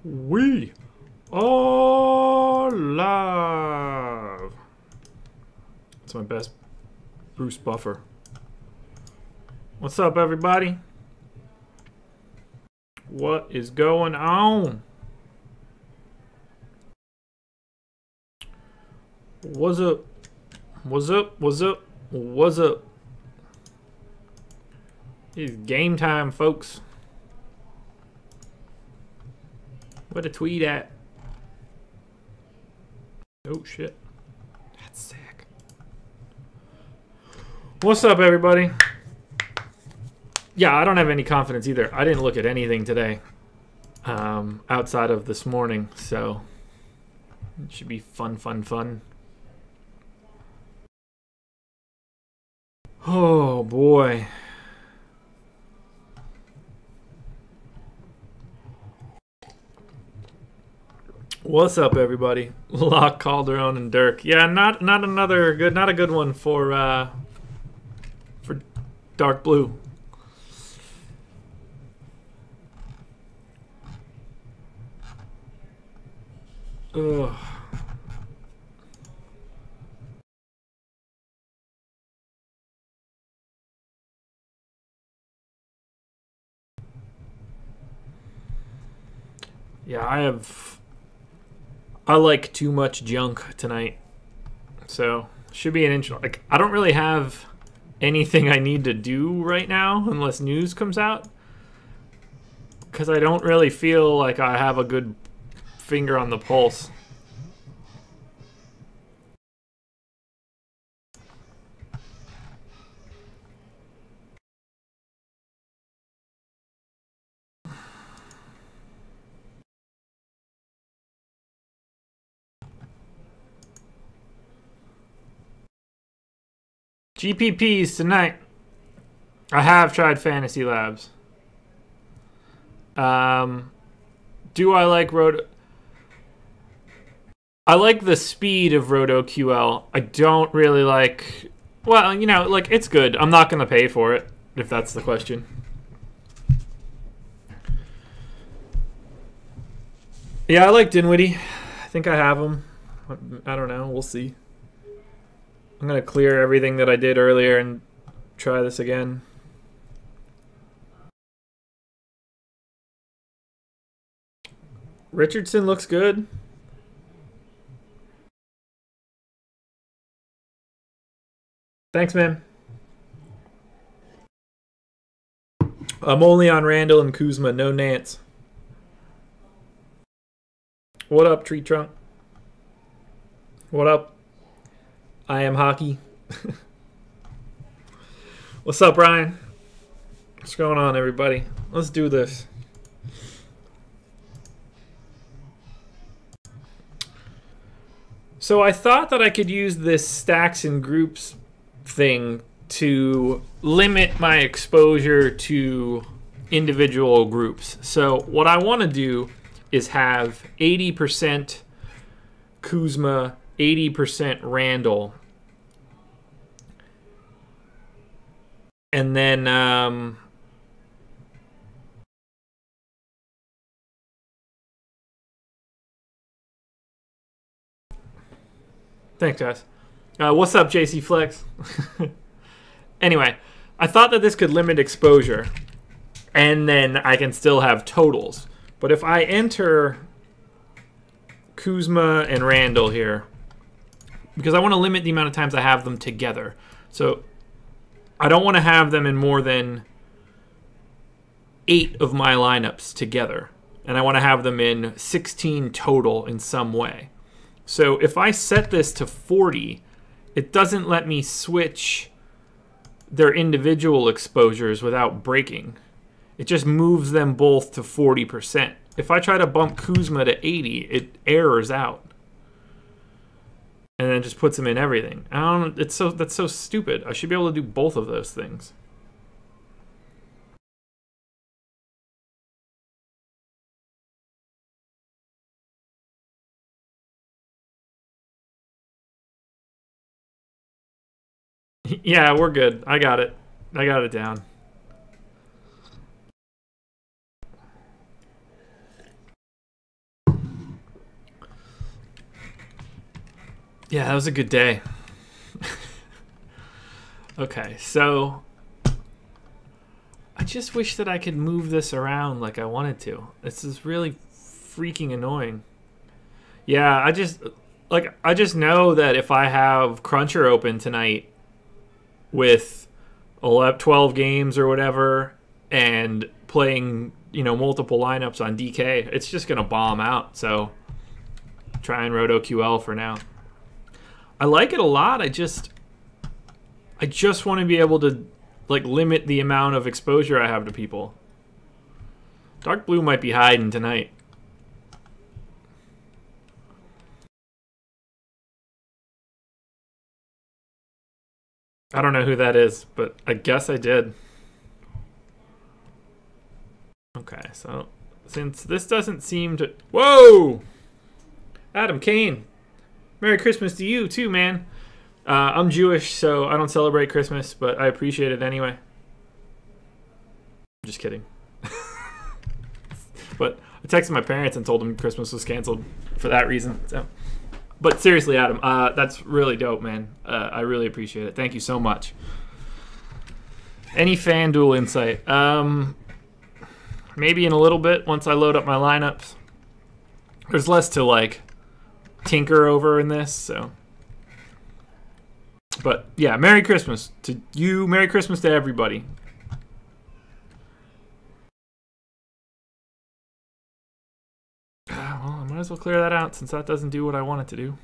We are live. That's my best Bruce Buffer. What's up, everybody? What is going on? What's up? What's up? What's up? What's up? It's game time, folks. Where the tweet at? Oh shit. That's sick. What's up, everybody? Yeah, I don't have any confidence either. I didn't look at anything today outside of this morning, so it should be fun. Oh boy. What's up, everybody? Locke, Calderon, and Dirk. Yeah, not a good one for dark blue. Ugh. Yeah, I like too much junk tonight, so should be an interesting. Like, I don't really have anything I need to do right now unless news comes out, because I don't really feel like I have a good finger on the pulse. GPPs tonight. I have tried Fantasy Labs. Do I like Roto? I like the speed of RotoQL. I don't really like... Well, you know, like, it's good. I'm not going to pay for it, if that's the question. Yeah, I like Dinwiddie. I think I have him. I don't know. We'll see. I'm going to clear everything that I did earlier and try this again. Richardson looks good. Thanks, man. I'm only on Randall and Kuzma, no Nance. What up, Tree Trunk? What up? I am hockey. What's up, Ryan? What's going on, everybody? Let's do this. So I thought that I could use this stacks and groups thing to limit my exposure to individual groups. So what I want to do is have 80% Kuzma, 80% Randall. And then thanks, guys. What's up, JC Flex? Anyway, I thought that this could limit exposure, and then I can still have totals. But if I enter Kuzma and Randall here, because I want to limit the amount of times I have them together. So I don't want to have them in more than 8 of my lineups together. And I want to have them in 16 total in some way. So if I set this to 40, it doesn't let me switch their individual exposures without breaking. It just moves them both to 40%. If I try to bump Kuzma to 80, it errors out. And then just puts him in everything. I don't. That's so stupid. I should be able to do both of those things. Yeah, we're good. I got it. I got it down. Yeah, that was a good day. Okay, so I just wish that I could move this around like I wanted to. This is really freaking annoying. Yeah, I just know that if I have Cruncher open tonight with 11, 12 games or whatever and playing, multiple lineups on DK, it's just going to bomb out. So try and RotoQL for now. I like it a lot. I just want to be able to limit the amount of exposure I have to people. Dark blue might be hiding tonight. I don't know who that is, but I guess I did. Okay, so since this doesn't seem to... Whoa! Adam Kane. Merry Christmas to you too, man. I'm Jewish, so I don't celebrate Christmas, but I appreciate it anyway. I'm just kidding. But I texted my parents and told them Christmas was canceled for that reason. So. But seriously, Adam, that's really dope, man. I really appreciate it. Thank you so much. Any FanDuel insight? Maybe in a little bit once I load up my lineups. There's less to tinker over in this, so. But yeah, Merry Christmas to you. Merry Christmas to everybody. Well, I might as well clear that out since that doesn't do what I want it to do.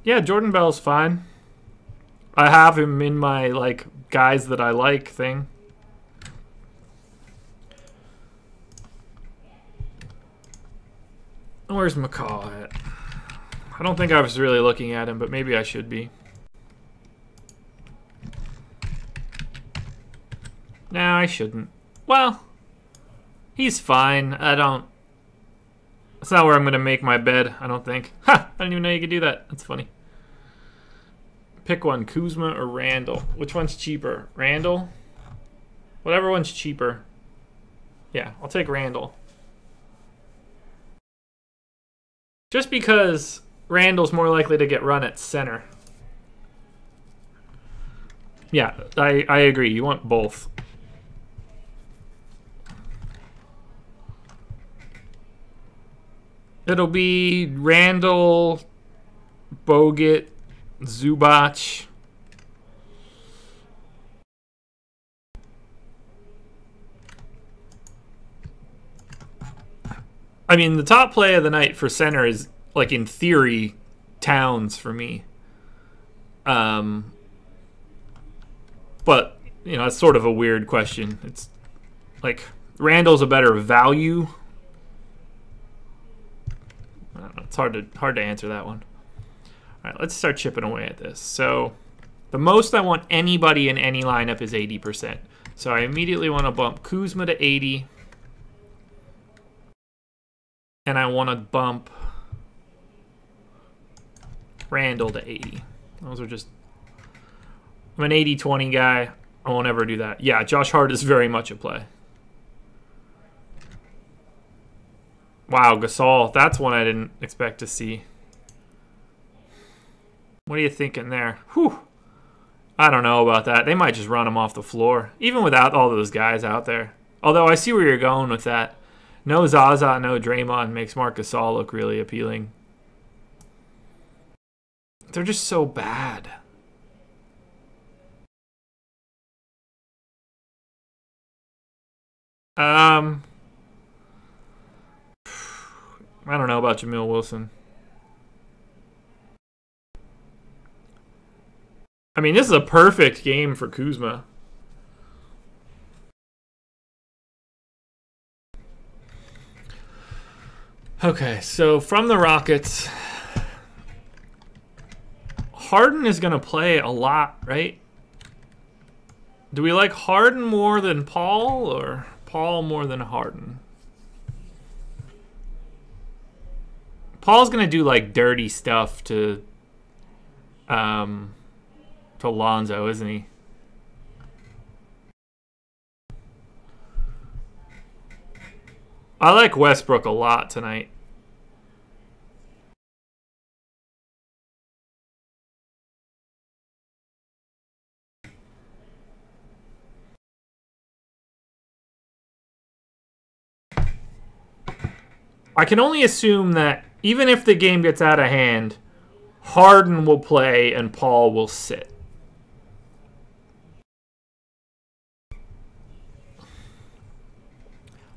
Yeah, Jordan Bell's fine. I have him in my guys that I like thing. Where's McCall at? I don't think I was really looking at him, but maybe I should be. No, I shouldn't. Well, he's fine. That's not where I'm going to make my bed, I don't think. Ha! I didn't even know you could do that. That's funny. Pick one, Kuzma or Randall. Which one's cheaper? Randall? Whatever one's cheaper. Yeah, I'll take Randall. Just because Randall's more likely to get run at center. Yeah, I agree. You want both. It'll be Randall, Bogut, Zubac. I mean, the top play of the night for center is, in theory, Towns for me. But, it's sort of a weird question. It's Randall's a better value. I don't know. It's hard to answer that one. All right, let's start chipping away at this. So the most I want anybody in any lineup is 80%. So I immediately want to bump Kuzma to 80. And I want to bump Randall to 80. Those are just... I'm an 80-20 guy. I won't ever do that. Yeah, Josh Hart is very much a play. Wow, Gasol. That's one I didn't expect to see. What are you thinking there? Whew. I don't know about that. They might just run him off the floor, even without all those guys out there. Although I see where you're going with that. No Zaza, no Draymond makes Marc Gasol look really appealing. They're just so bad. I don't know about Jamil Wilson. I mean, this is a perfect game for Kuzma. Okay, so from the Rockets, Harden is going to play a lot, right? Do we like Harden more than Paul or Paul more than Harden? Paul's going to do dirty stuff to Lonzo, isn't he? I like Westbrook a lot tonight. I can only assume that even if the game gets out of hand, Harden will play and Paul will sit.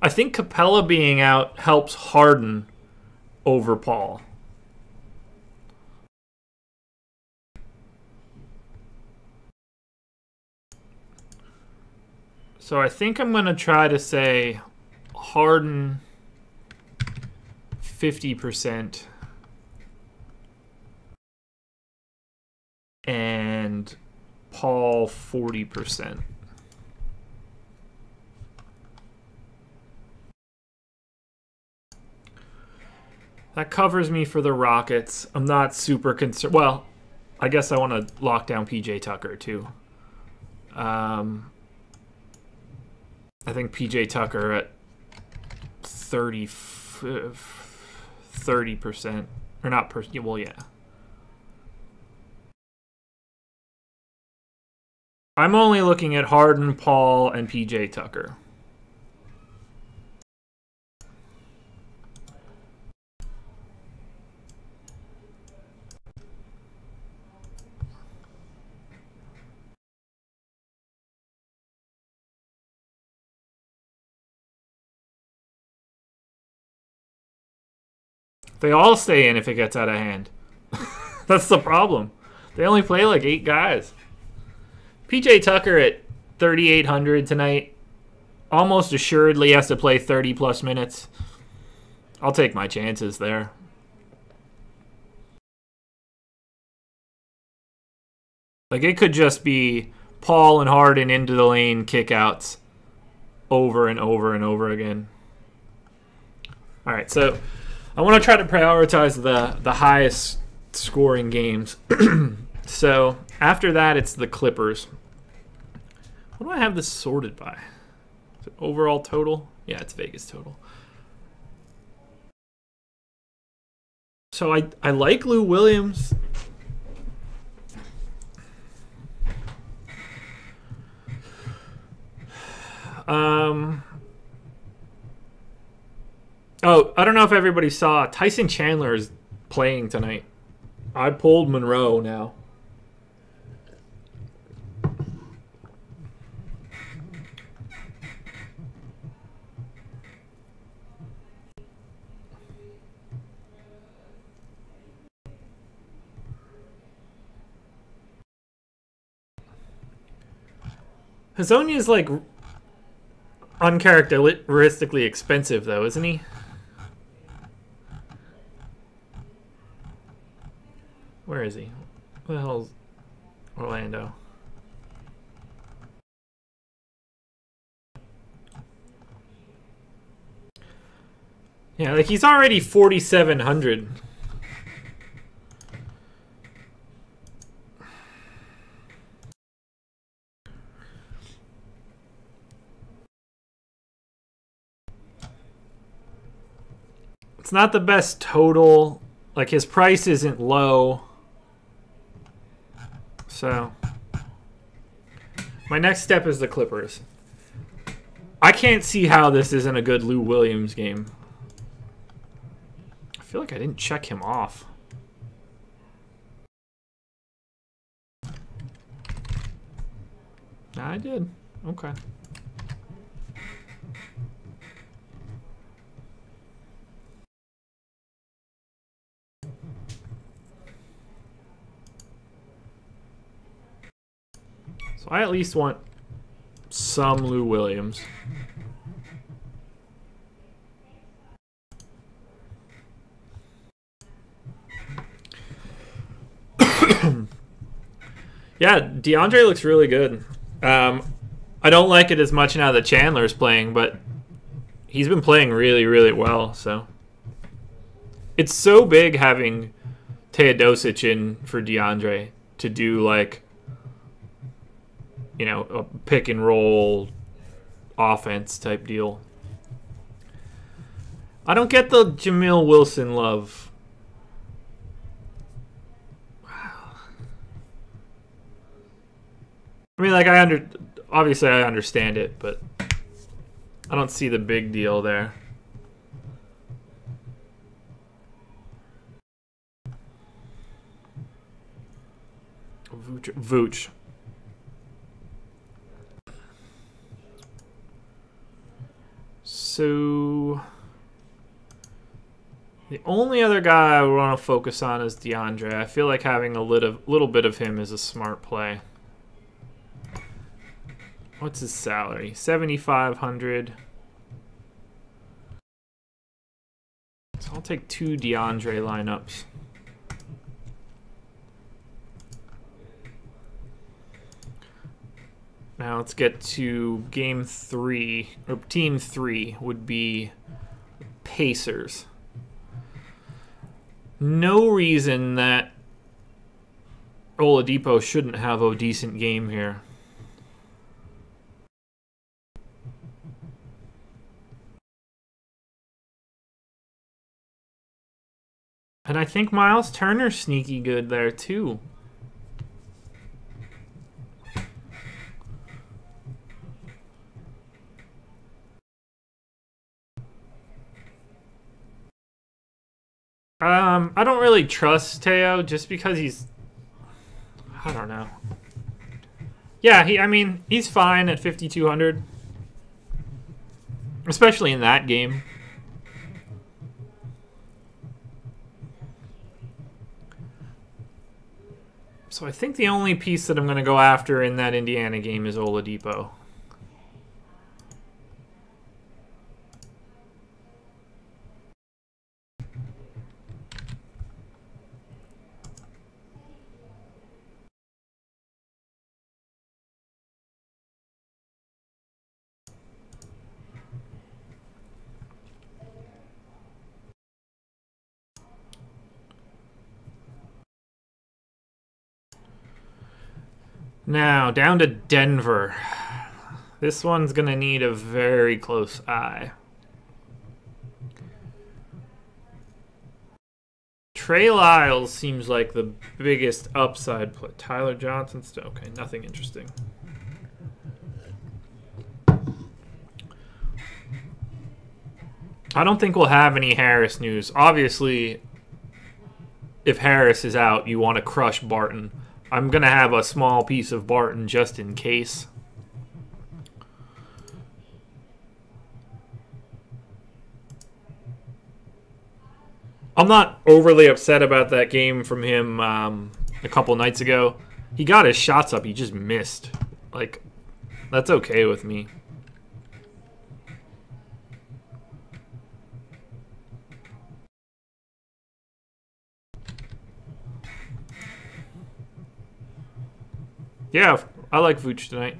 I think Capella being out helps Harden over Paul. So I think I'm going to try to say Harden 50% and Paul 40%. That covers me for the Rockets. I'm not super concerned. Well, I guess I want to lock down PJ Tucker too. I think PJ Tucker at 30%. Or not, well, yeah. I'm only looking at Harden, Paul, and PJ Tucker. They all stay in if it gets out of hand. That's the problem. They only play like 8 guys. PJ Tucker at 3,800 tonight almost assuredly has to play 30-plus minutes. I'll take my chances there. Like, it could just be Paul and Harden into the lane kickouts over and over and over again. All right, so I want to try to prioritize the highest scoring games. So after that, it's the Clippers. What do I have this sorted by? Is it overall total? Yeah, it's Vegas total. So I like Lou Williams. Oh, I don't know if everybody saw. Tyson Chandler is playing tonight. I pulled Monroe now. Hazonia is like uncharacteristically expensive, though, isn't he? Where is he? Where the hell's Orlando? Yeah, like he's already 4,700. It's not the best total. Like, his price isn't low. So my next step is the Clippers. I can't see how this isn't a good Lou Williams game. I feel like I didn't check him off. I did. Okay. So I at least want some Lou Williams. Yeah, DeAndre looks really good. I don't like it as much now that Chandler's playing, but he's been playing really, really well. So it's so big having Teodosic in for DeAndre to do, like, you know, a pick and roll offense type deal. I don't get the Jamil Wilson love. Wow. I mean, like, obviously I understand it, but I don't see the big deal there. Vooch. So the only other guy I want to focus on is DeAndre. I feel like having a little bit of him is a smart play. What's his salary? $7,500. So I'll take 2 DeAndre lineups. Now let's get to game 3, or team 3 would be Pacers. No reason that Oladipo shouldn't have a decent game here. And I think Miles Turner's sneaky good there too. I don't really trust Teo just because he's, I don't know. Yeah, I mean, he's fine at 5,200. Especially in that game. So I think the only piece that I'm going to go after in that Indiana game is Oladipo. Now, down to Denver. This one's going to need a very close eye. Trey Lyles seems like the biggest upside play. Tyler Johnson still okay, nothing interesting. I don't think we'll have any Harris news. Obviously, if Harris is out, you want to crush Barton. I'm going to have a small piece of Barton just in case. I'm not overly upset about that game from him a couple nights ago. He got his shots up. He just missed. Like, that's okay with me. Yeah, I like Vooch tonight.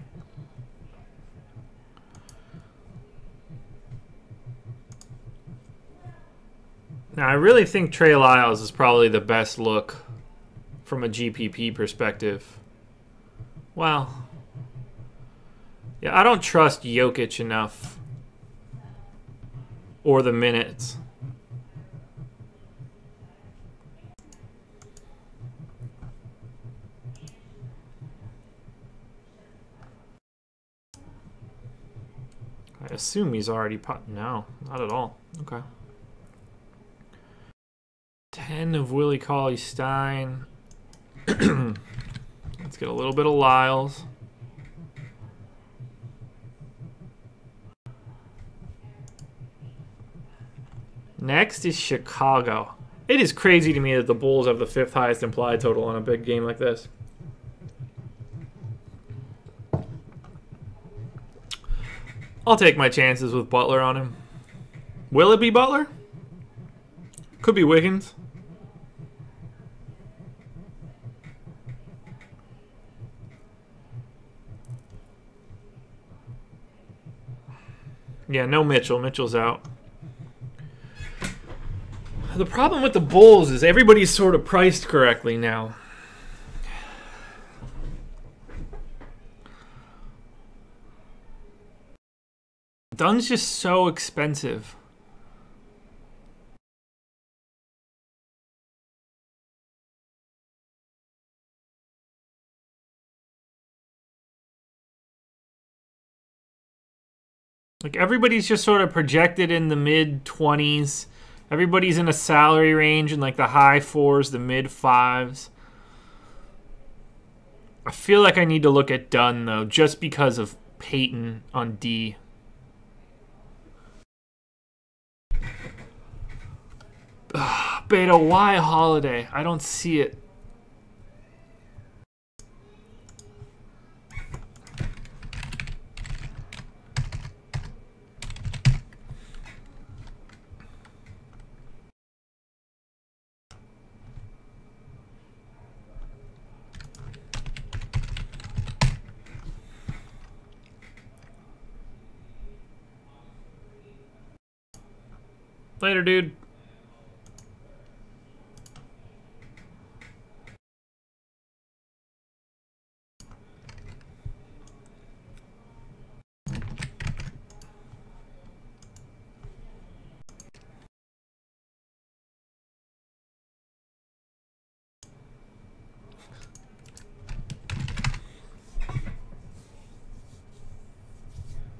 Now, I really think Trey Lyles is probably the best look from a GPP perspective. Well, yeah, I don't trust Jokic enough. Or the minutes. I assume he's already no, not at all. Okay. 10 of Willie Cauley-Stein. Let's get a little bit of Lyles. Next is Chicago. It is crazy to me that the Bulls have the 5th highest implied total on a big game like this. I'll take my chances with Butler on him. Will it be Butler? Could be Wiggins. Yeah, no Mitchell. Mitchell's out. The problem with the Bulls is everybody's sort of priced correctly now. Dunn's just so expensive. Like, everybody's just sort of projected in the mid-20s. Everybody's in a salary range in like the high 4s, the mid 5s. I feel like I need to look at Dunn, though, just because of Peyton on D. Beta, why Holiday? I don't see it. Later, dude.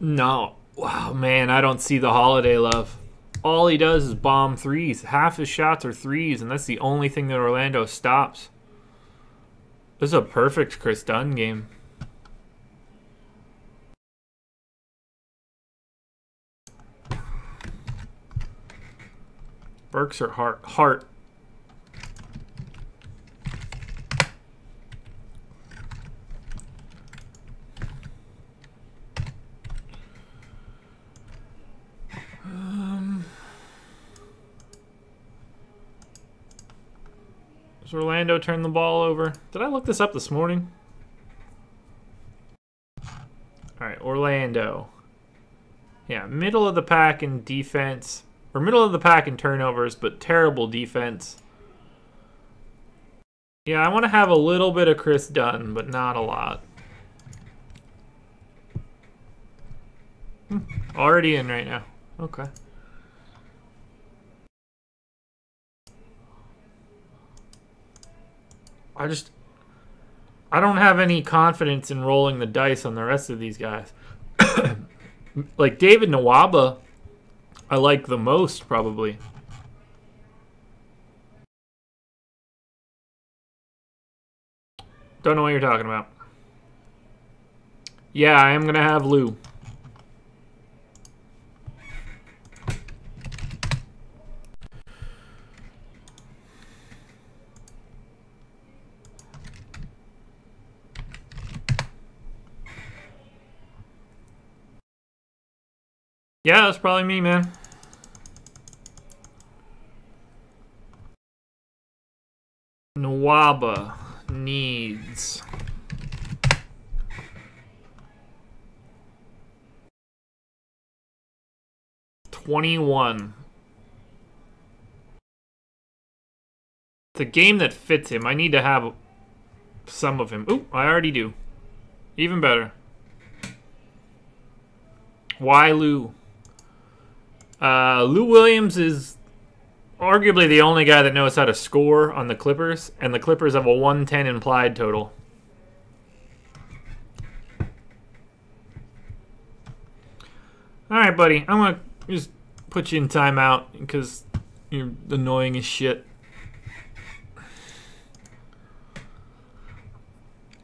No. Wow, man, I don't see the Holiday love. All he does is bomb threes. Half his shots are threes, and that's the only thing that Orlando stops. This is a perfect Chris Dunn game. Burks or Hart? Hart. Does Orlando turn the ball over? Did I look this up this morning? Alright, Orlando. Yeah, middle of the pack in defense. Or middle of the pack in turnovers, but terrible defense. Yeah, I want to have a little bit of Chris Dunn, but not a lot. Already in right now. Okay. I don't have any confidence in rolling the dice on the rest of these guys. Like David Nwaba, I like the most probably. Don't know what you're talking about. Yeah, I am going to have Lou. Yeah, that's probably me, man. Nwaba needs 21. It's a game that fits him. I need to have some of him. Ooh, I already do. Even better. Why Lou? Lou Williams is arguably the only guy that knows how to score on the Clippers, and the Clippers have a 110 implied total. Alright, buddy. I'm going to just put you in timeout because you're annoying as shit.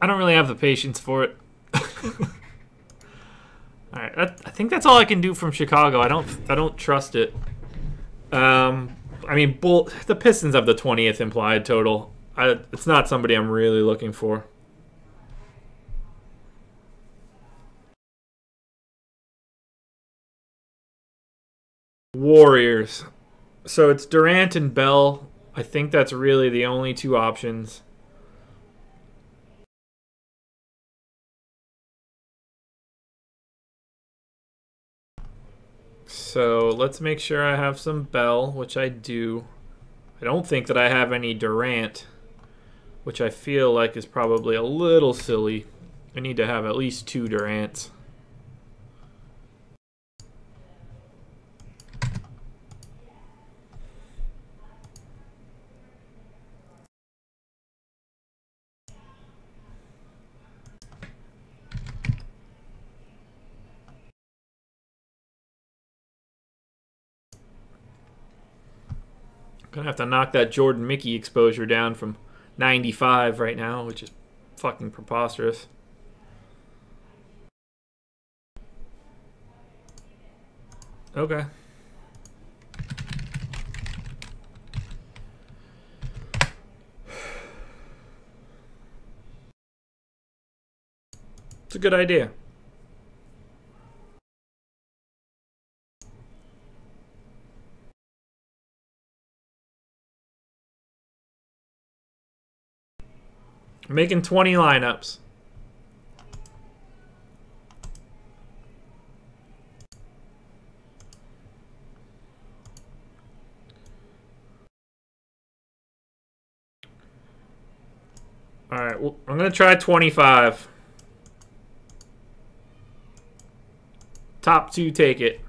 I don't really have the patience for it. Alright, I think that's all I can do from Chicago. I don't trust it. I mean, the Pistons have the 20th implied total. It's not somebody I'm really looking for. Warriors. So it's Durant and Bell. I think that's really the only two options. So let's make sure I have some Bell, which I do. I don't think that I have any Durant, which I feel like is probably a little silly. I need to have at least 2 Durants. Gonna have to knock that Jordan Mickey exposure down from 95 right now, which is fucking preposterous. Okay. It's a good idea. Making 20 lineups. All right, well, I'm going to try 25. Top two, take it.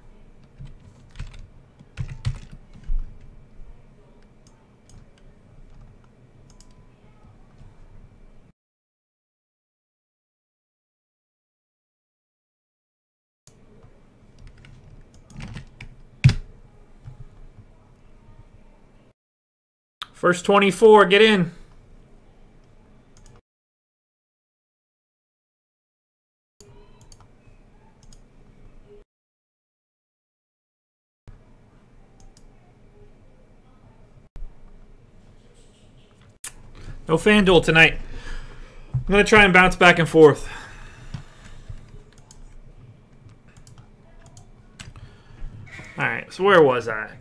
First 24, get in. No FanDuel tonight. I'm going to try and bounce back and forth. Alright, so where was I?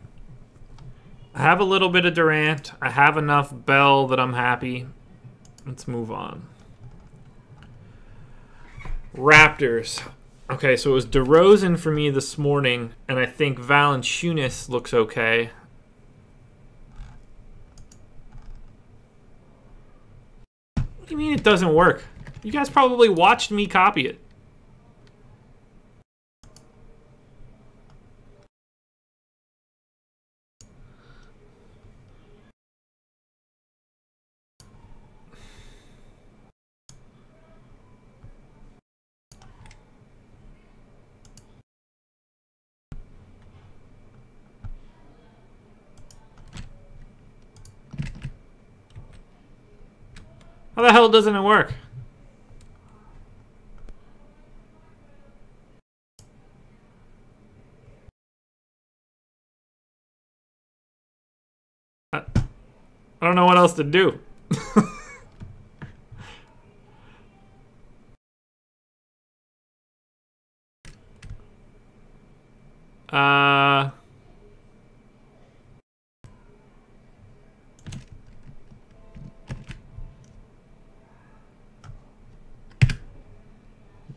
I have a little bit of Durant. I have enough Bell that I'm happy. Let's move on. Raptors. Okay, so it was DeRozan for me this morning, and I think Valanciunas looks okay. What do you mean it doesn't work? You guys probably watched me copy it. How the hell doesn't it work? I don't know what else to do.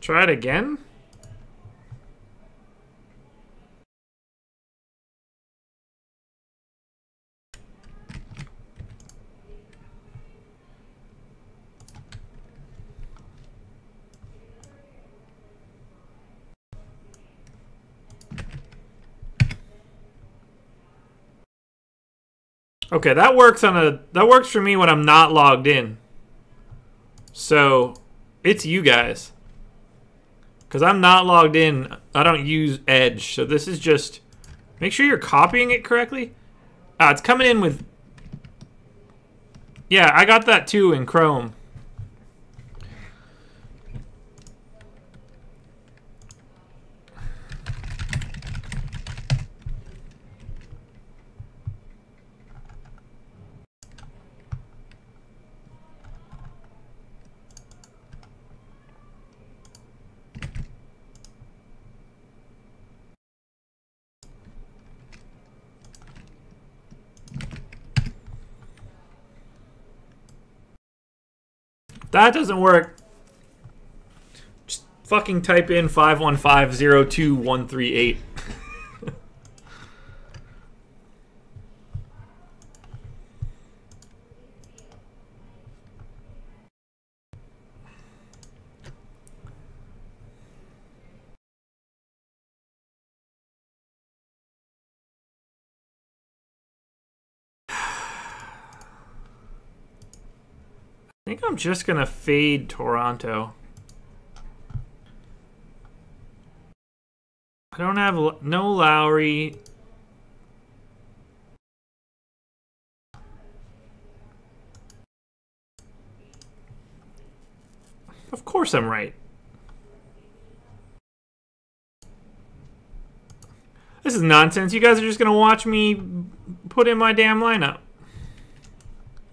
Try it again? Okay, that works for me when I'm not logged in. So, it's you guys. Because I'm not logged in, I don't use Edge. So this is just, make sure you're copying it correctly. It's coming in with, yeah, I got that too in Chrome. That doesn't work. Just fucking type in 515-02138. I think I'm just gonna fade Toronto. I don't have no Lowry. Of course I'm right. This is nonsense. You guys are just going to watch me put in my damn lineup.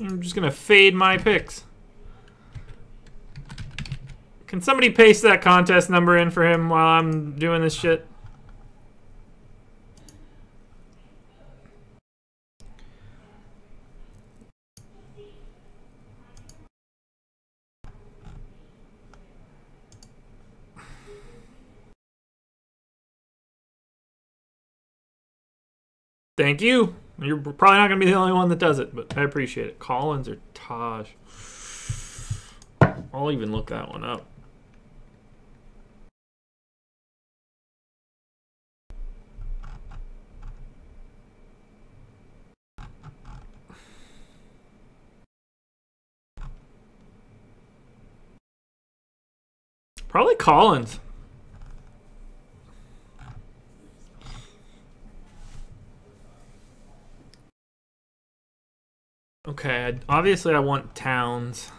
I'm just going to fade my picks. Can somebody paste that contest number in for him while I'm doing this shit? Thank you. You're probably not going to be the only one that does it, but I appreciate it. Collins or Taj? I'll even look that one up. Probably Collins. Okay, obviously I want Towns.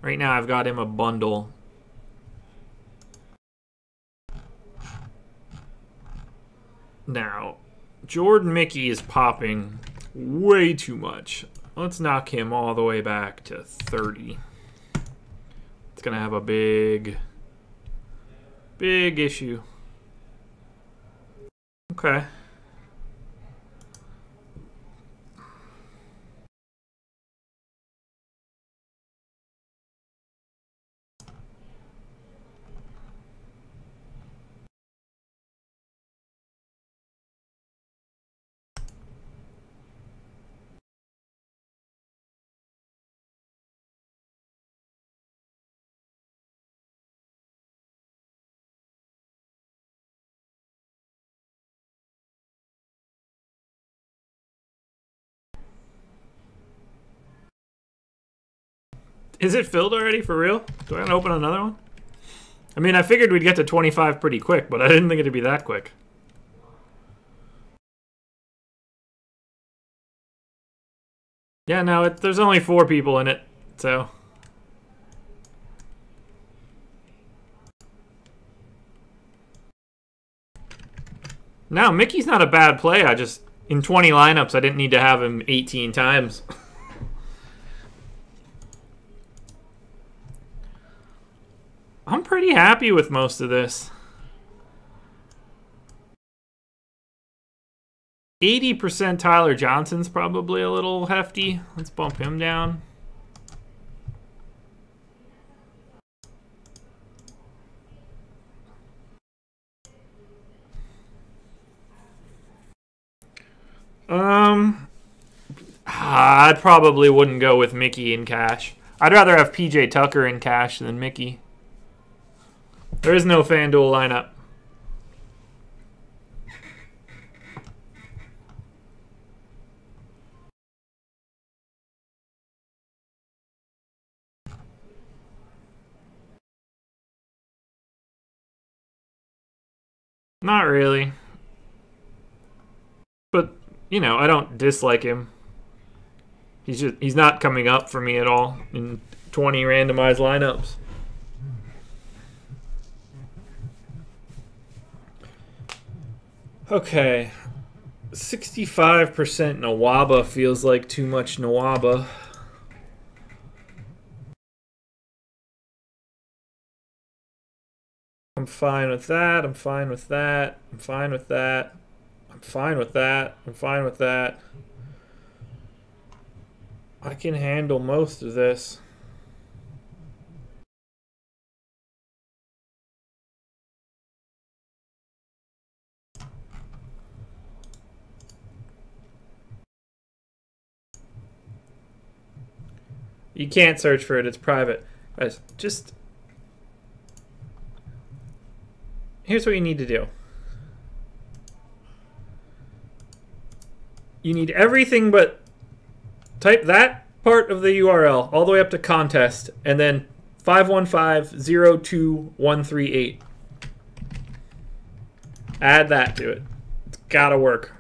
Right now I've got him a bundle. Now, Jordan Mickey is popping way too much. Let's knock him all the way back to 30. It's going to have a big issue. Okay. Is it filled already, for real? Do I gotta open another one? I mean, I figured we'd get to 25 pretty quick, but I didn't think it'd be that quick. Yeah, no, there's only 4 people in it, so... No, Mickey's not a bad play. I just, in 20 lineups, I didn't need to have him 18 times. I'm pretty happy with most of this. 80% Tyler Johnson's probably a little hefty. Let's bump him down. I probably wouldn't go with Mickey in cash. I'd rather have PJ Tucker in cash than Mickey. There is no FanDuel lineup. Not really. But, you know, I don't dislike him. He's not coming up for me at all in 20 randomized lineups. Okay. 65% Nawaba feels like too much Nawaba. I'm fine with that. I'm fine with that. I'm fine with that. I'm fine with that. I'm fine with that. I can handle most of this. You can't search for it. It's private. Guys, just... Here's what you need to do. You need everything but... Type that part of the URL all the way up to contest, and then 515-02138. Add that to it. It's gotta work.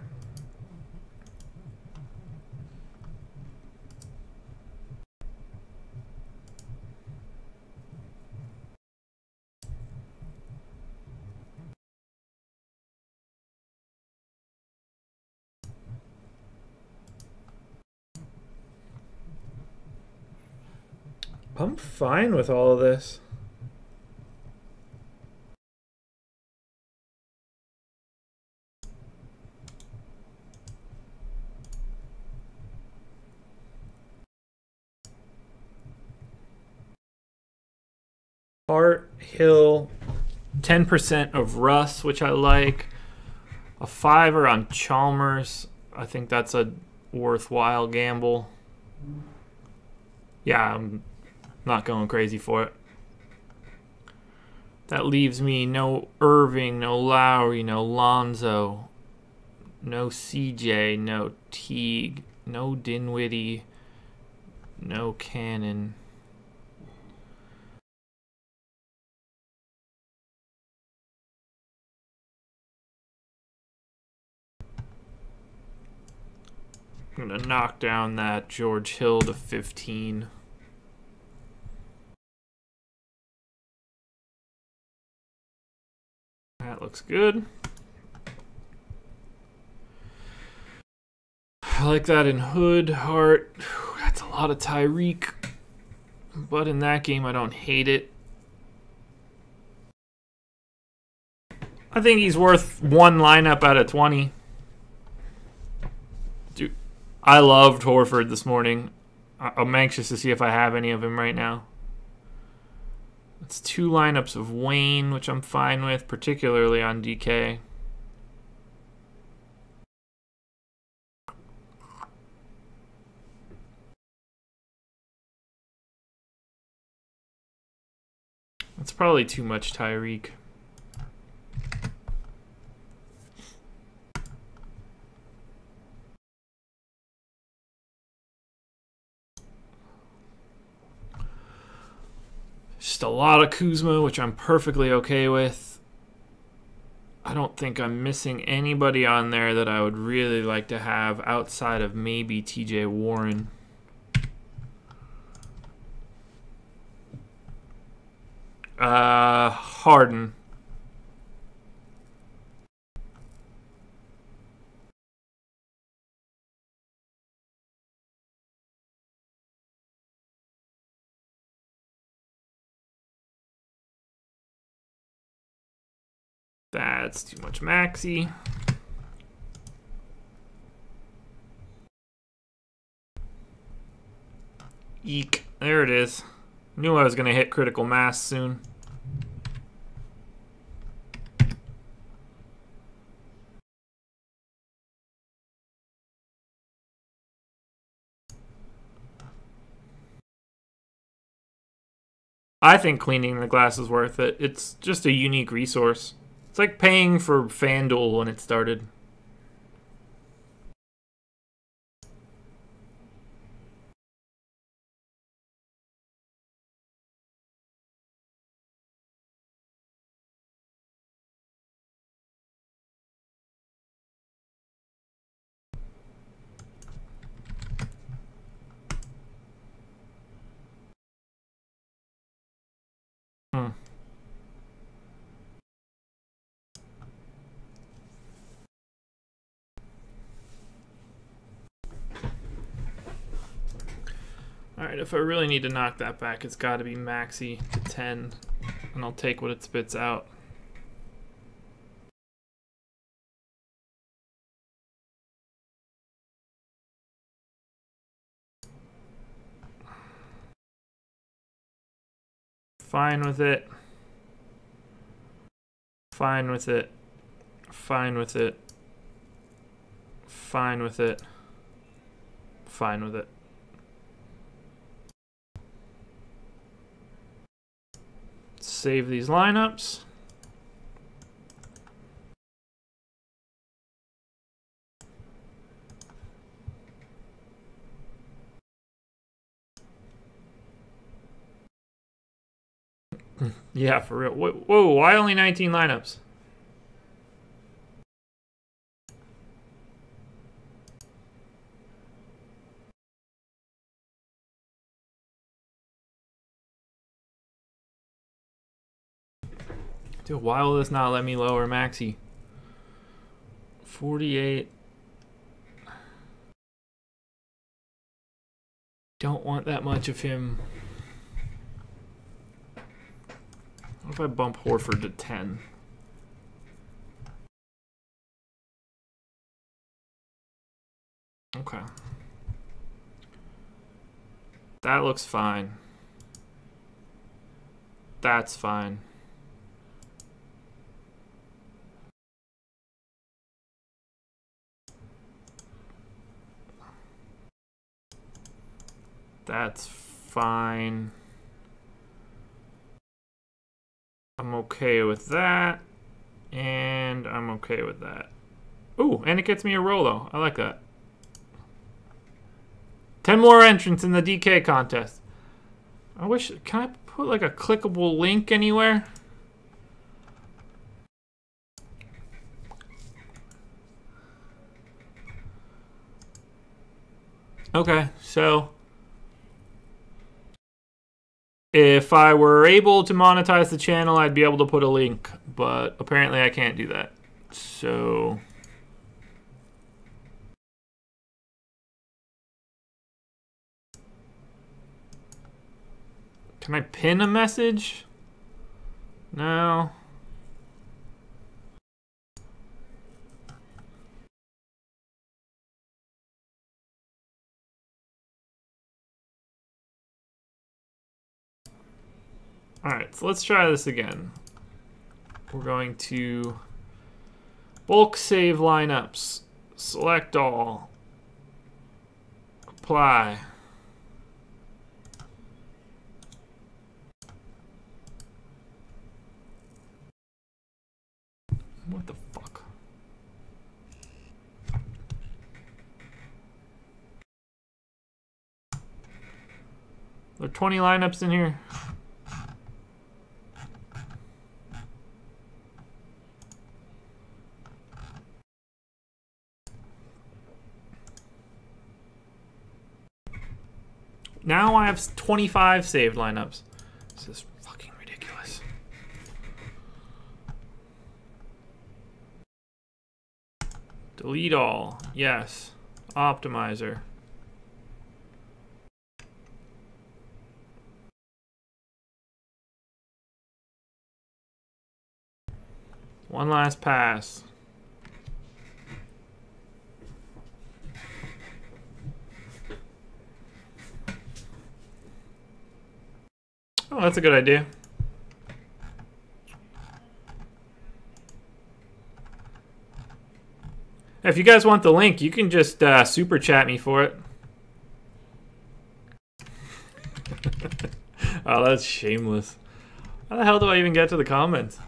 I'm fine with all of this. Hart, Hill, 10% of Russ, which I like. A 5er on Chalmers. I think that's a worthwhile gamble. Yeah, I'm not going crazy for it. That leaves me no Irving, no Lowry, no Lonzo, no CJ, no Teague, no Dinwiddie, no Cannon. I'm going to knock down that George Hill to 15. That looks good. I like that in Hood, Hart. That's a lot of Tyreek. But in that game, I don't hate it. I think he's worth one lineup out of 20. Dude, I loved Horford this morning. I'm anxious to see if I have any of him right now. It's 2 lineups of Wayne, which I'm fine with, particularly on DK. It's probably too much Tyreek. Just a lot of Kuzma, which I'm perfectly okay with. I don't think I'm missing anybody on there that I would really like to have outside of maybe TJ Warren. Harden. That's too much Maxi. Eek. There it is. Knew I was going to hit critical mass soon. I think cleaning the glass is worth it. It's just a unique resource. It's like paying for FanDuel when it started. Alright, if I really need to knock that back, it's got to be Maxi to 10, and I'll take what it spits out. Fine with it. Fine with it. Fine with it. Fine with it. Fine with it. Save these lineups. Yeah, for real. Whoa, why only 19 lineups? Dude, why will this not let me lower Maxi? 48. Don't want that much of him. What if I bump Horford to 10? Okay. That looks fine. That's fine. That's fine. I'm okay with that. And I'm okay with that. Ooh, and it gets me a Rolo. I like that. 10 more entrants in the DK contest. I wish, can I put like a clickable link anywhere? Okay, so if I were able to monetize the channel, I'd be able to put a link, but apparently I can't do that. So can I pin a message? No. All right, so let's try this again. We're going to bulk save lineups, select all, apply. What the fuck? There are 20 lineups in here. Now I have 25 saved lineups. This is fucking ridiculous. Delete all. Yes. Optimizer. One last pass. Oh, that's a good idea. If you guys want the link, you can just super chat me for it. Oh, that's shameless. How the hell do I even get to the comments?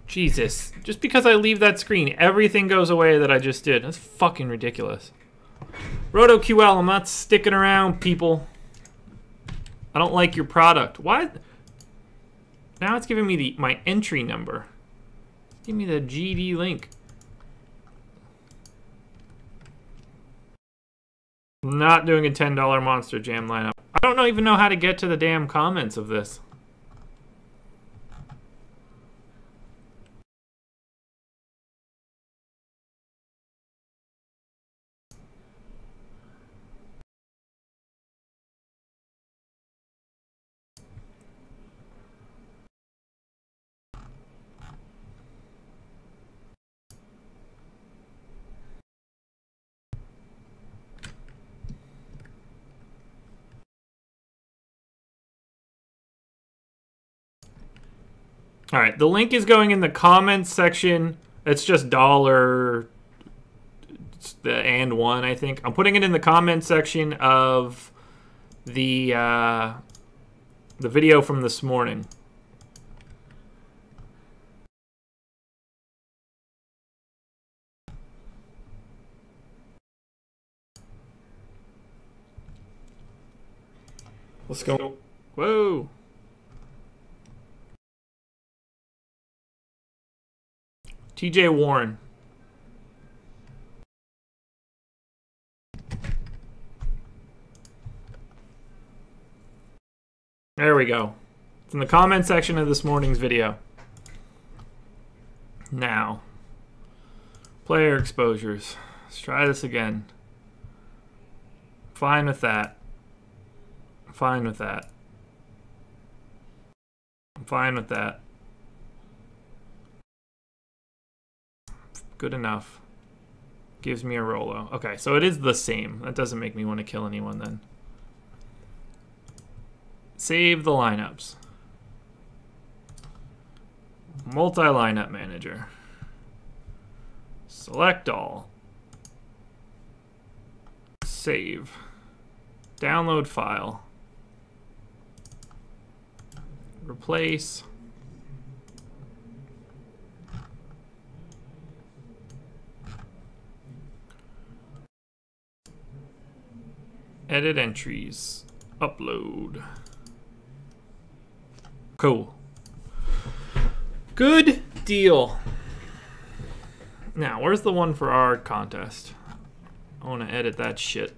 Jesus. Just because I leave that screen, everything goes away that I just did. That's fucking ridiculous. RotoQL, I'm not sticking around, people. I don't like your product. Why? Now it's giving me my entry number. Give me the GD link. I'm not doing a $10 Monster Jam lineup. I don't even know how to get to the damn comments of this. All right, the link is going in the comments section. It's just $, it's the and one, I think. I'm putting it in the comments section of the video from this morning. Let's go. Whoa. TJ Warren. There we go. It's in the comment section of this morning's video. Now, player exposures. Let's try this again. Fine with that. Fine with that. I'm fine with that. Good enough. Gives me a Rolo. Okay, so it is the same. That doesn't make me want to kill anyone then. Save the lineups. Multi-lineup manager. Select all. Save. Download file. Replace. Edit entries. Upload. Cool. Good deal. Now, where's the one for our contest? I want to edit that shit.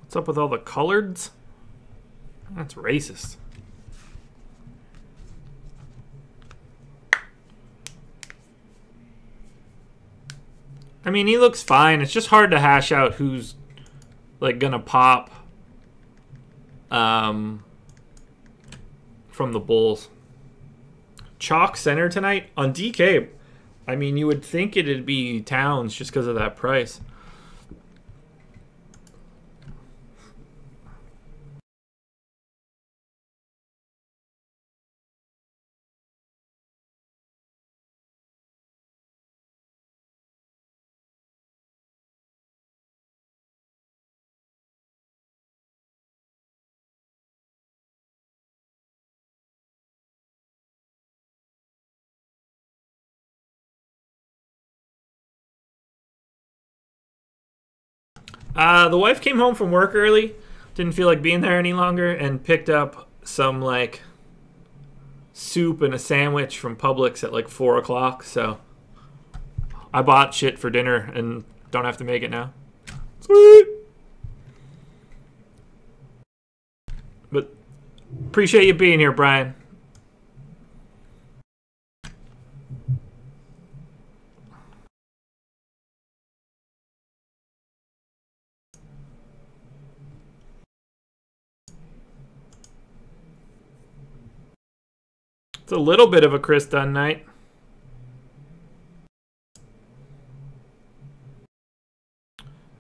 What's up with all the coloreds? That's racist. I mean, he looks fine. It's just hard to hash out who's like gonna pop from the Bulls. Chalk center tonight on DK. I mean, you would think it'd be Towns just because of that price. The wife came home from work early, didn't feel like being there any longer, and picked up some like soup and a sandwich from Publix at like 4 o'clock. So I bought shit for dinner and don't have to make it now. Sweet. But appreciate you being here, Brian. It's a little bit of a Chris Dunn night.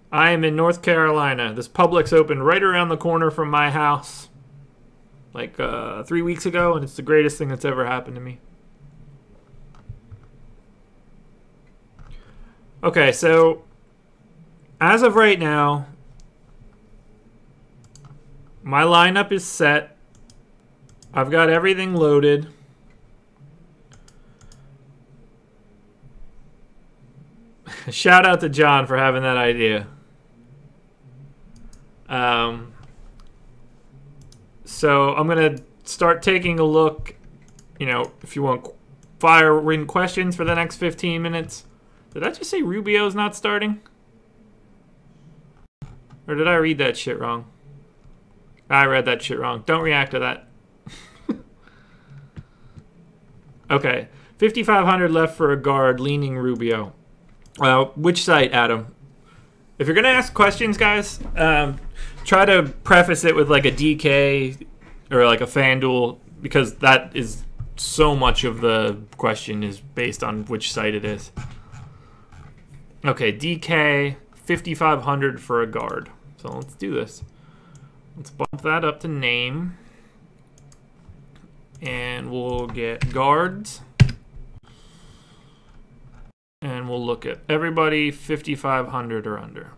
I am in North Carolina. This Publix opened right around the corner from my house like 3 weeks ago, and it's the greatest thing that's ever happened to me. Okay, so as of right now, my lineup is set. I've got everything loaded. Shout out to John for having that idea. So I'm going to start taking a look. You know, if you want fire in questions for the next 15 minutes. Did I just say Rubio's not starting? Or did I read that shit wrong? I read that shit wrong. Don't react to that. Okay. 5,500 left for a guard, leaning Rubio. Which site, Adam? If you're going to ask questions, guys, try to preface it with like a DK or like a FanDuel, because that is so much of the question is based on which site it is. Okay, DK, 5,500 for a guard. So let's do this. Let's bump that up to name. And we'll get guards. And we'll look at everybody 5,500 or under.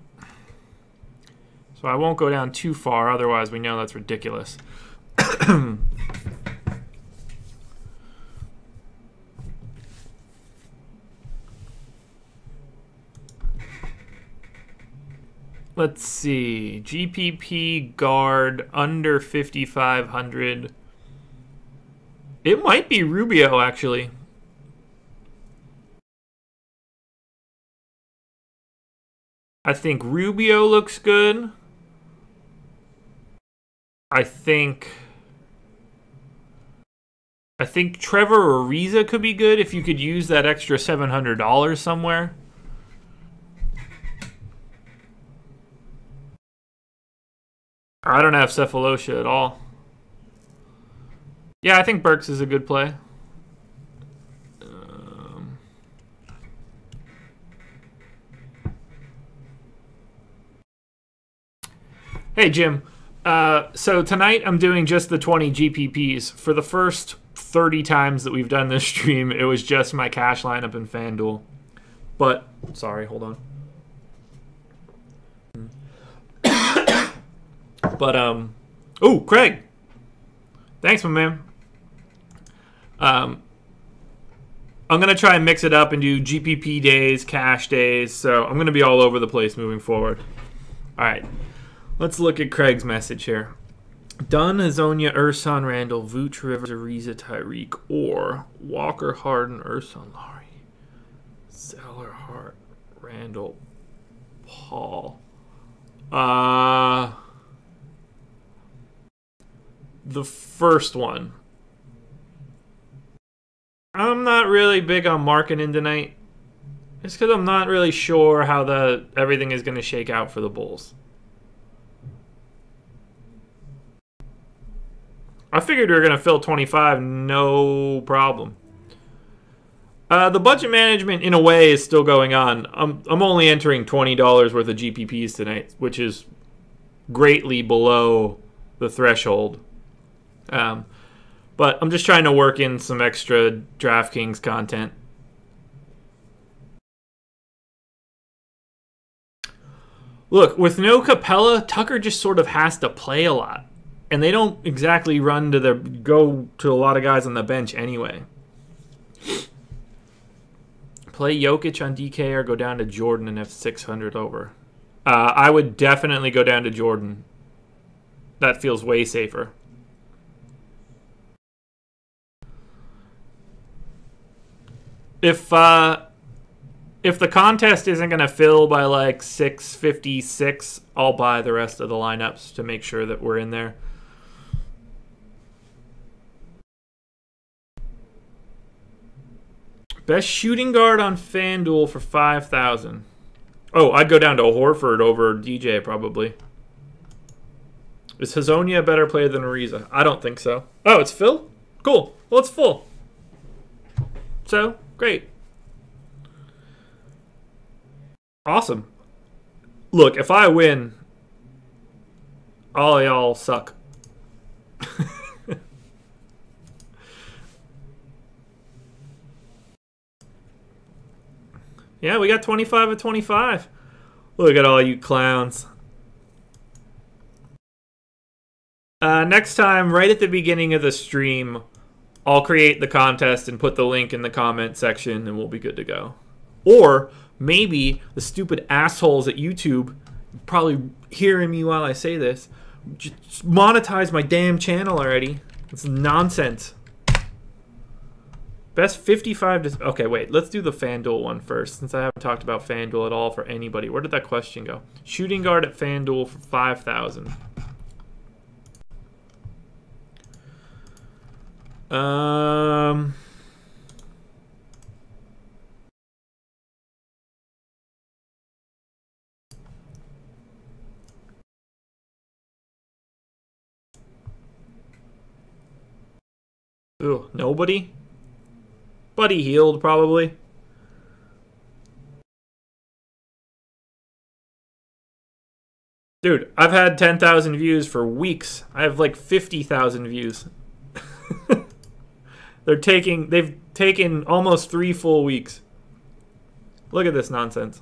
So I won't go down too far, otherwise we know that's ridiculous. Let's see. GPP guard under 5,500. It might be Rubio, actually. I think Rubio looks good. I think Trevor Ariza could be good if you could use that extra $700 somewhere. I don't have Cephalosha at all. Yeah, I think Burks is a good play. Hey, Jim. So tonight I'm doing just the 20 GPPs. For the first 30 times that we've done this stream, it was just my cash lineup in FanDuel. But, sorry, hold on. But, oh, Craig. Thanks, my man. I'm going to try and mix it up and do GPP days, cash days. So I'm going to be all over the place moving forward. All right. Let's look at Craig's message here. Dunn, Hazonia, Ersan, Randall, Vooch, Rivers, Ariza, Tyreek, or Walker, Harden, Ersan, Laurie, Zeller, Hart, Randall, Paul. The first one. I'm not really big on marketing tonight. It's because I'm not really sure how everything is going to shake out for the Bulls. I figured we were going to fill 25, no problem. The budget management, in a way, is still going on. I'm only entering $20 worth of GPPs tonight, which is greatly below the threshold. But I'm just trying to work in some extra DraftKings content. Look, with no Capella, Tucker just sort of has to play a lot. And they don't exactly go to a lot of guys on the bench anyway. Play Jokic on DK or go down to Jordan and have 600 over. I would definitely go down to Jordan. That feels way safer. If the contest isn't going to fill by like 656, I'll buy the rest of the lineups to make sure that we're in there. Best shooting guard on FanDuel for 5,000. Oh, I'd go down to Horford over DJ probably. Is Hazonia a better player than Ariza? I don't think so. Oh, it's Phil? Cool. Well, it's full. So, great. Awesome. Look, if I win, all y'all suck. Yeah, we got 25 of 25. Look at all you clowns. Next time, right at the beginning of the stream, I'll create the contest and put the link in the comment section, and we'll be good to go. Or maybe the stupid assholes at YouTube, probably hearing me while I say this, just monetize my damn channel already. It's nonsense. Best 55 to... Okay, wait. Let's do the FanDuel one first, since I haven't talked about FanDuel at all for anybody. Where did that question go? Shooting guard at FanDuel for 5,000. Ooh, nobody? Buddy Hield, probably. Dude, I've had 10,000 views for weeks. I have like 50,000 views. They've taken almost 3 full weeks. Look at this nonsense.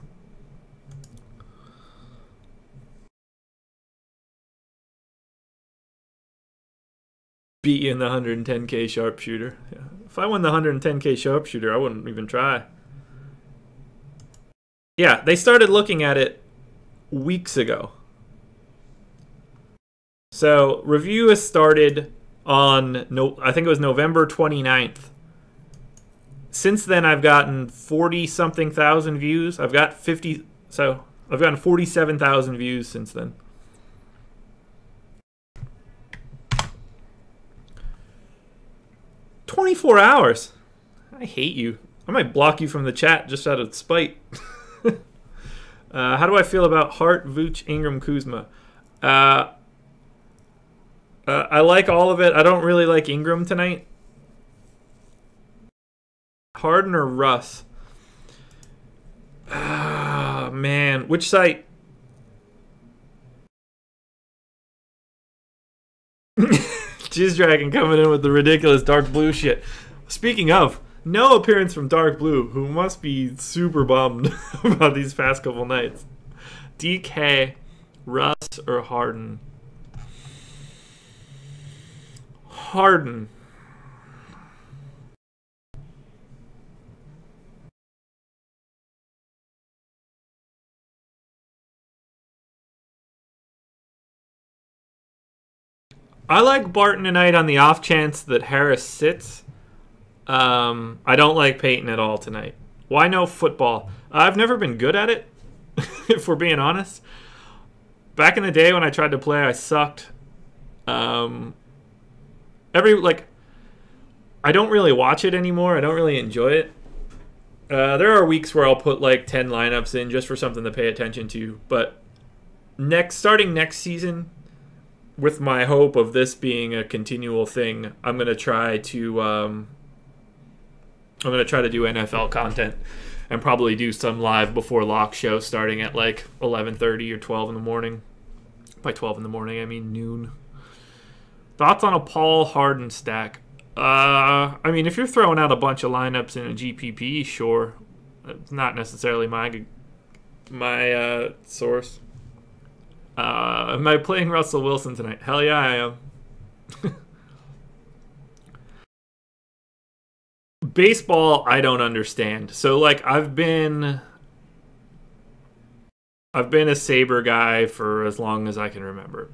Beat you in the 110K sharpshooter. Yeah. If I won the 110K sharpshooter, I wouldn't even try. Yeah, they started looking at it weeks ago. So, review has started I think it was November 29th. Since then, I've gotten 40-something thousand views. I've got 50, so I've gotten 47,000 views since then. "24 hours. I hate you. I might block you from the chat just out of spite." How do I feel about Hart, Vooch, Ingram, Kuzma? I like all of it. I don't really like Ingram tonight. Harden or Russ? Man, which site? Jizz Dragon coming in with the ridiculous dark blue shit. Speaking of, no appearance from Dark Blue, who must be super bummed about these past couple nights. DK, Russ, or Harden? Harden. I like Barton tonight on the off chance that Harris sits. I don't like Peyton at all tonight. Why no football? I've never been good at it, if we're being honest. Back in the day when I tried to play, I sucked. I don't really watch it anymore. I don't really enjoy it. There are weeks where I'll put like 10 lineups in just for something to pay attention to. But starting next season, with my hope of this being a continual thing, I'm gonna try to do NFL content and probably do some live before lock show starting at like 11:30 or 12 in the morning. By 12 in the morning, I mean noon. Thoughts on a Paul Harden stack? I mean, if you're throwing out a bunch of lineups in a GPP, sure. It's not necessarily my source. Am I playing Russell Wilson tonight? Hell yeah, I am. Baseball, I don't understand. So, like, I've been a Sabre guy for as long as I can remember.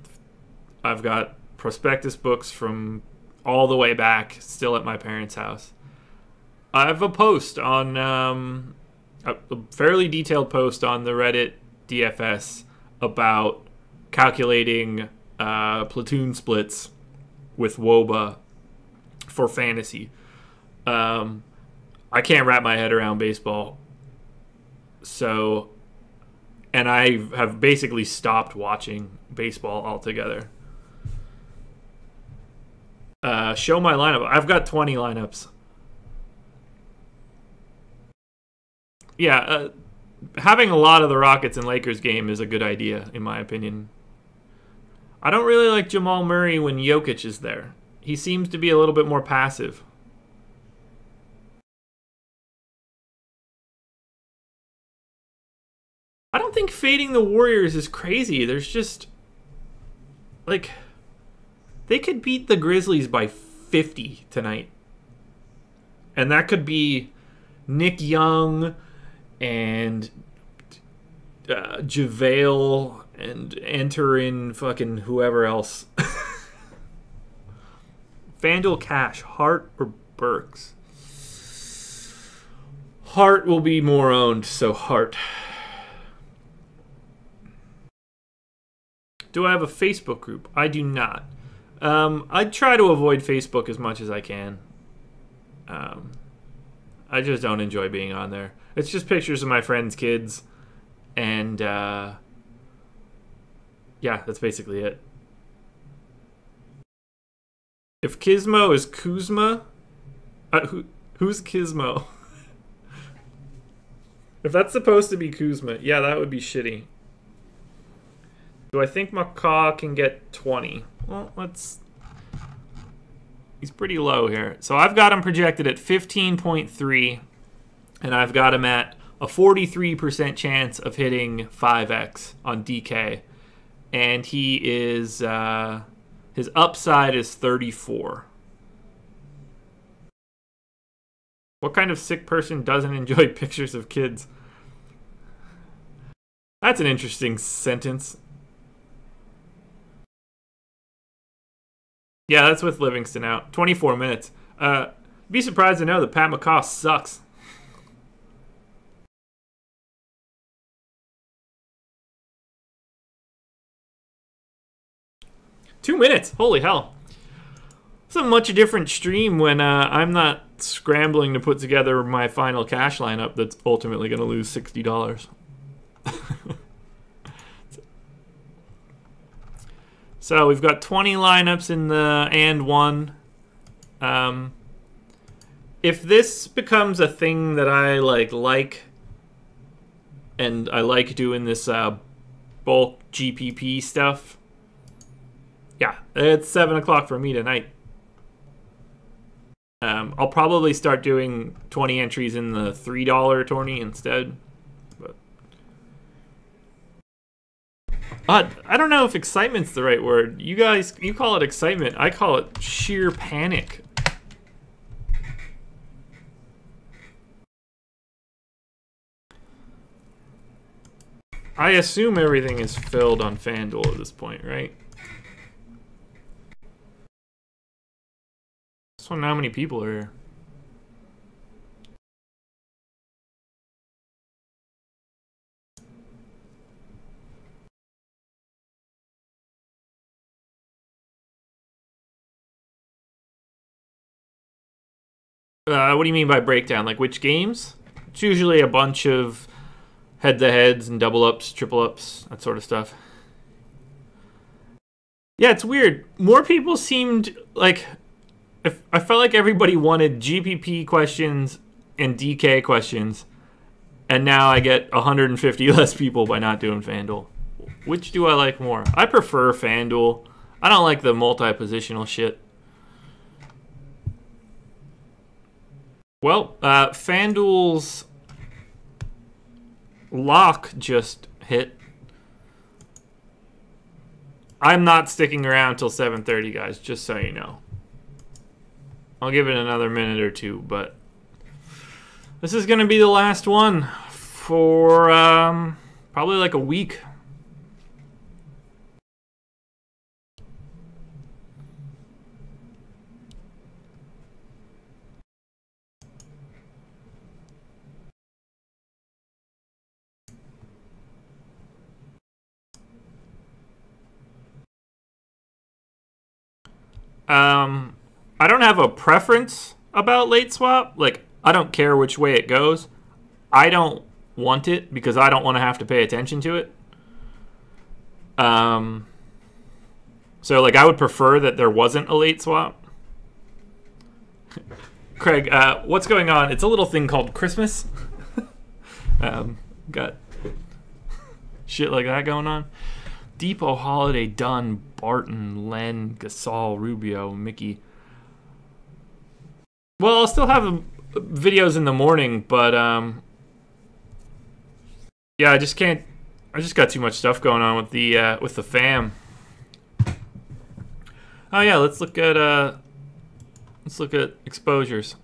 I've got prospectus books from all the way back, still at my parents' house. I have a post on a fairly detailed post on the Reddit DFS about calculating platoon splits with WOBA for fantasy. I can't wrap my head around baseball. So, and I have basically stopped watching baseball altogether. Show my lineup. I've got 20 lineups. Yeah, having a lot of the Rockets and Lakers game is a good idea, in my opinion. I don't really like Jamal Murray when Jokic is there. He seems to be a little bit more passive. I don't think fading the Warriors is crazy. There's just, like, they could beat the Grizzlies by 50 tonight. And that could be Nick Young and JaVale and enter in fucking whoever else. FanDuel Cash, Hart or Burks? Hart will be more owned, so Hart. Do I have a Facebook group? I do not. I try to avoid Facebook as much as I can. I just don't enjoy being on there. It's just pictures of my friends' kids. And, yeah, that's basically it. If Kismo is Kuzma, who's Kismo? If that's supposed to be Kuzma, yeah, that would be shitty. Do I think McCaw can get 20? Well, he's pretty low here. So I've got him projected at 15.3, and I've got him at a 43% chance of hitting 5x on DK. And he is, his upside is 34. What kind of sick person doesn't enjoy pictures of kids? That's an interesting sentence. Yeah, that's with Livingston out. 24 minutes. Be surprised to know that Pat McCaw sucks. Two minutes. Holy hell. It's a much different stream when I'm not scrambling to put together my final cash lineup that's ultimately going to lose $60. So we've got 20 lineups in the and one. If this becomes a thing that I like, and I like doing this bulk GPP stuff, yeah, it's 7 o'clock for me tonight. I'll probably start doing 20 entries in the $3 tourney instead. But I don't know if excitement's the right word. You guys, you call it excitement. I call it sheer panic. I assume everything is filled on FanDuel at this point, right? I just want to know how many people are here. What do you mean by breakdown? Like which games? It's usually a bunch of head-to-heads and double-ups, triple-ups, that sort of stuff. Yeah, it's weird. More people seemed like... I felt like everybody wanted GPP questions and DK questions, and now I get 150 less people by not doing FanDuel. Which do I like more? I prefer FanDuel. I don't like the multi-positional shit. Well, FanDuel's lock just hit. I'm not sticking around till 7:30, guys, just so you know. I'll give it another minute or two, but this is going to be the last one for probably like a week. I don't have a preference about late swap. Like, I don't care which way it goes. I don't want it because I don't want to have to pay attention to it. So, like, I would prefer that there wasn't a late swap. Craig, what's going on? It's a little thing called Christmas. Got shit like that going on. Depot, Holiday, Dunn, Barton, Len, Gasol, Rubio, Mickey. Well, I'll still have videos in the morning, but yeah, I just can't. I just got too much stuff going on with the fam. Oh yeah, let's look at exposures.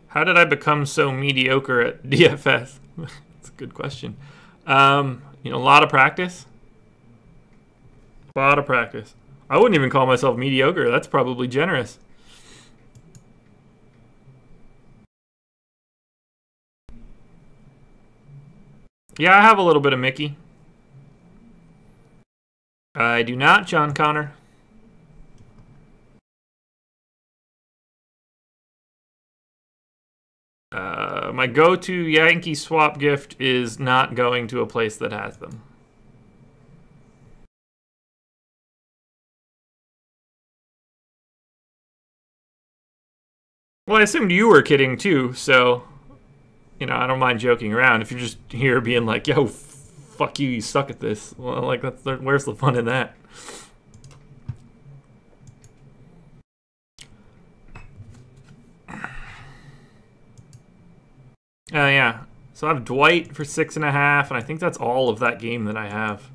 How did I become so mediocre at DFS? That's a good question. You know, a lot of practice. A lot of practice. I wouldn't even call myself mediocre. That's probably generous. Yeah, I have a little bit of Mickey. I do not, John Connor. My go-to Yankee swap gift is not going to a place that has them. Well, I assumed you were kidding too, so, you know, I don't mind joking around. If you're just here being like, yo, fuck you, you suck at this. Well, like, where's the fun in that? Yeah. So I have Dwight for 6.5, and I think that's all of that game that I have.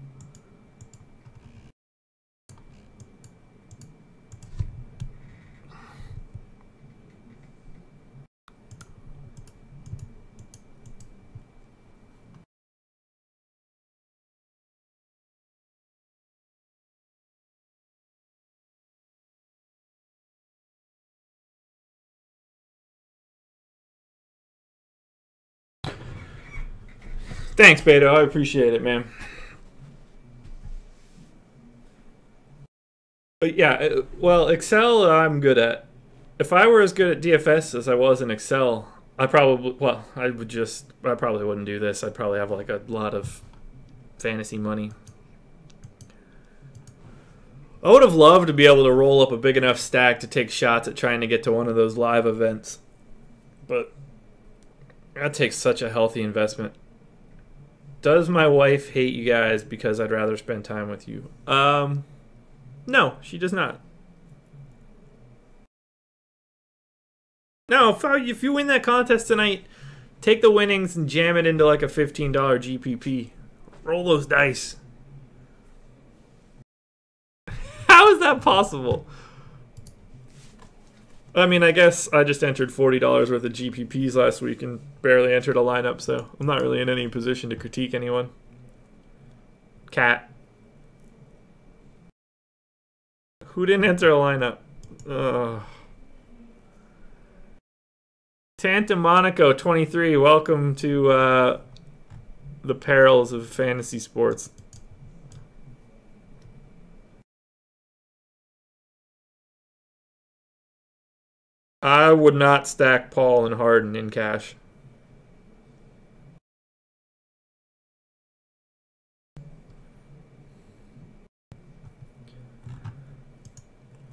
Thanks, Beto. I appreciate it, man. But yeah, well, Excel I'm good at. If I were as good at DFS as I was in Excel, I probably wouldn't do this. I'd probably have like a lot of fantasy money. I would have loved to be able to roll up a big enough stack to take shots at trying to get to one of those live events. But that takes such a healthy investment. Does my wife hate you guys because I'd rather spend time with you? No, she does not. No, if you win that contest tonight, take the winnings and jam it into like a $15 GPP. Roll those dice. How is that possible? I mean, I guess I just entered $40 worth of GPPs last week and barely entered a lineup, so I'm not really in any position to critique anyone. Cat. Who didn't enter a lineup? Ugh. Santa Monaco 23, welcome to the perils of fantasy sports. I would not stack Paul and Harden in cash.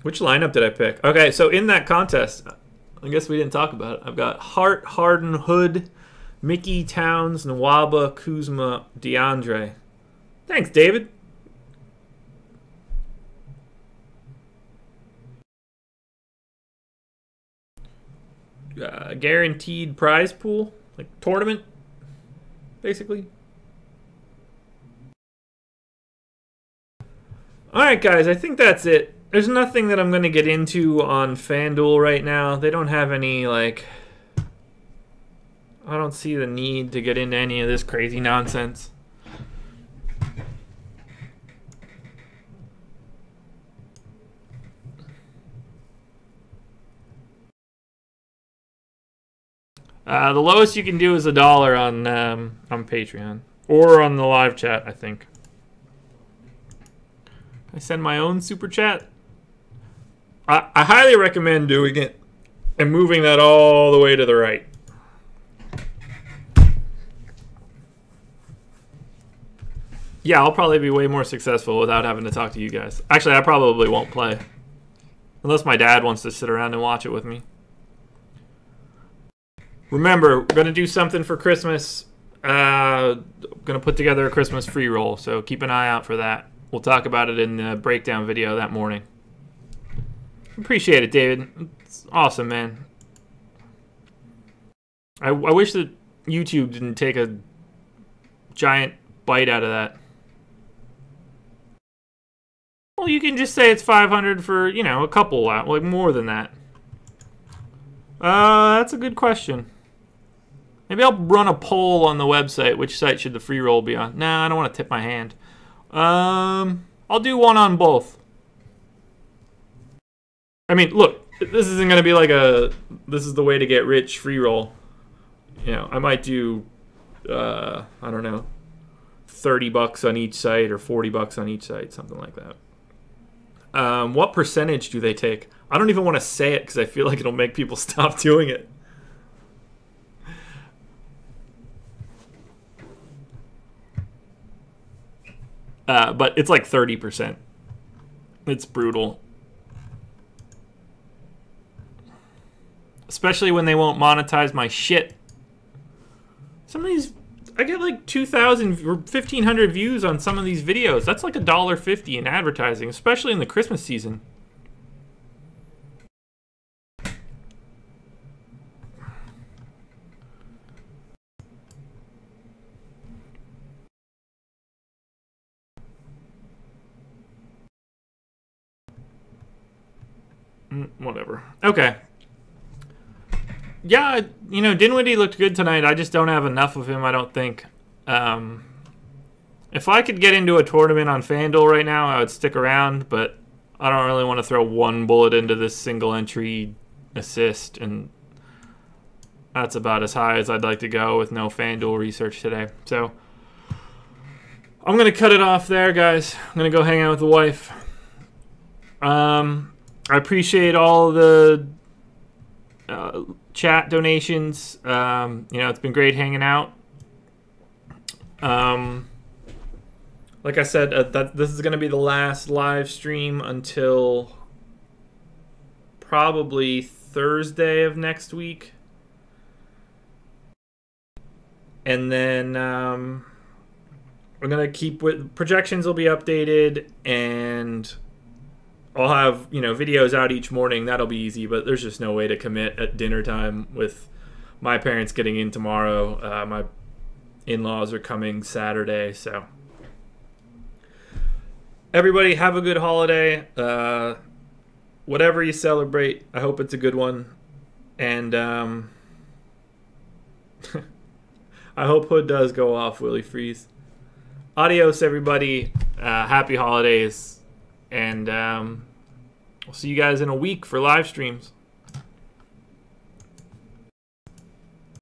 Which lineup did I pick? Okay, so in that contest, I guess we didn't talk about it. I've got Hart, Harden, Hood, Mickey, Towns, Nwaba, Kuzma, DeAndre. Thanks, David. Guaranteed prize pool, like tournament, basically. All right, guys, I think that's it. There's nothing that I'm going to get into on FanDuel right now. They don't have any, like... I don't see the need to get into any of this crazy nonsense. The lowest you can do is $1 on Patreon. Or on the live chat, I think. I send my own super chat. I highly recommend doing it and moving that all the way to the right. Yeah, I'll probably be way more successful without having to talk to you guys. Actually, I probably won't play. Unless my dad wants to sit around and watch it with me. Remember, we're going to do something for Christmas. Going to put together a Christmas free roll, so keep an eye out for that. We'll talk about it in the breakdown video that morning. Appreciate it, David. It's awesome, man. I wish that YouTube didn't take a giant bite out of that. Well, you can just say it's 500 for, you know, a couple, like more than that. That's a good question. Maybe I'll run a poll on the website. Which site should the free roll be on? Nah, I don't want to tip my hand. I'll do one on both. I mean, look, this isn't going to be like a this is the way to get rich free roll. You know, I might do, I don't know, $30 on each site or $40 on each site, something like that. What percentage do they take? I don't even want to say it because I feel like it'll make people stop doing it. But it's like 30%. It's brutal. Especially when they won't monetize my shit. Some of these, I get like 2,000 or 1,500 views on some of these videos. That's like $1.50 in advertising, especially in the Christmas season. Whatever. Okay. Yeah, you know, Dinwiddie looked good tonight. I just don't have enough of him, I don't think. If I could get into a tournament on FanDuel right now, I would stick around, but I don't really want to throw one bullet into this single entry assist, and that's about as high as I'd like to go with no FanDuel research today. So I'm going to cut it off there, guys. I'm going to go hang out with the wife. I appreciate all the chat donations. It's been great hanging out. Like I said, this is going to be the last live stream until probably Thursday of next week. And then we're going to keep with projections will be updated, and I'll have, videos out each morning. That'll be easy, but there's just no way to commit at dinner time with my parents getting in tomorrow. My in-laws are coming Saturday, so everybody have a good holiday. Whatever you celebrate, I hope it's a good one. And I hope Hood does go off, Willie Freeze. Adios, everybody. Happy holidays. And we'll see you guys in a week for live streams.